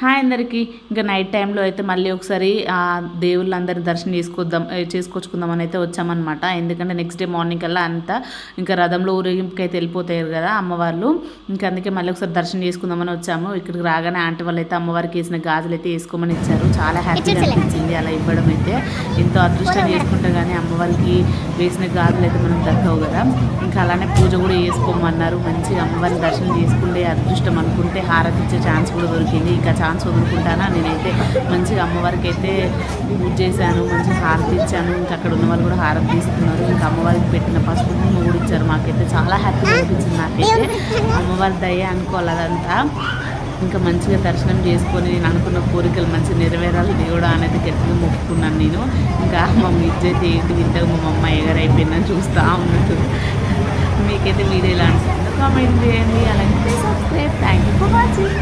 Hi అందరికీ. ఇంకా night టైంలో అయితే మళ్ళీ ఒకసారి దేవుళ్ళందరినీ దర్శనం చేసుకొచ్చుకుందామని అయితే వచ్చామన్నమాట. ఎందుకంటే నెక్స్ట్ డే మార్నింగ్ కల్లా అంతా ఇంకా రథంలో ఊరేగింపుకి అయితే వెళ్ళిపోతారు కదా అమ్మవార్లు. ఇంకా అందుకే మళ్ళీ ఒకసారి దర్శనం చేసుకుందామని వచ్చాము. ఇక్కడికి రాగానే ఆంటీ వాళ్ళు అయితే అమ్మవారికి వేసిన గాజులు అయితే వేసుకోమని ఇచ్చారు. చాలా హ్యాపీగా అనిపించింది అలా ఇవ్వడం అయితే. ఎంతో అదృష్టం చేసుకుంటే కానీ అమ్మవారికి వేసిన గాజులు అయితే మనం దక్కవు కదా. ఇంకా అలానే పూజ కూడా చేసుకోమన్నారు. మంచిగా అమ్మవారిని దర్శనం చేసుకుంటే అదృష్టం అనుకుంటే హారతి ఇచ్చే ఛాన్స్ కూడా దొరికింది. ఇంకా ఛాన్స్ వదులుకుంటానా నేనైతే మంచిగా అమ్మవారికి అయితే పూజ చేశాను, మంచిగా హారతి ఇచ్చాను. ఇంకా అక్కడ ఉన్న వాళ్ళు కూడా హారతి తీసుకున్నారు. ఇంకా అమ్మవారికి పెట్టిన పసుపు కూడా ఇచ్చారు. మాకైతే చాలా హ్యాపీగా అనిపించింది. నాకైతే అమ్మవారి దయ అనుకోవాలి అదంతా. ఇంకా మంచిగా దర్శనం చేసుకొని నేను అనుకున్న కోరికలు మంచిగా నెరవేరాలి దేవుడు అనేది గట్టిగా మొక్కుకున్నాను నేను. ఇంకా మా మిజ్జైతే ఏంటి ఇంతకు మా అమ్మ ఎగరైపోయిందని చూస్తూ ఉన్నట్టు. మీకైతే వీడియో ఎలా అనిపిస్తుందో కామెంట్ చేయండి. అలాగే subscribe. Thank you for watching.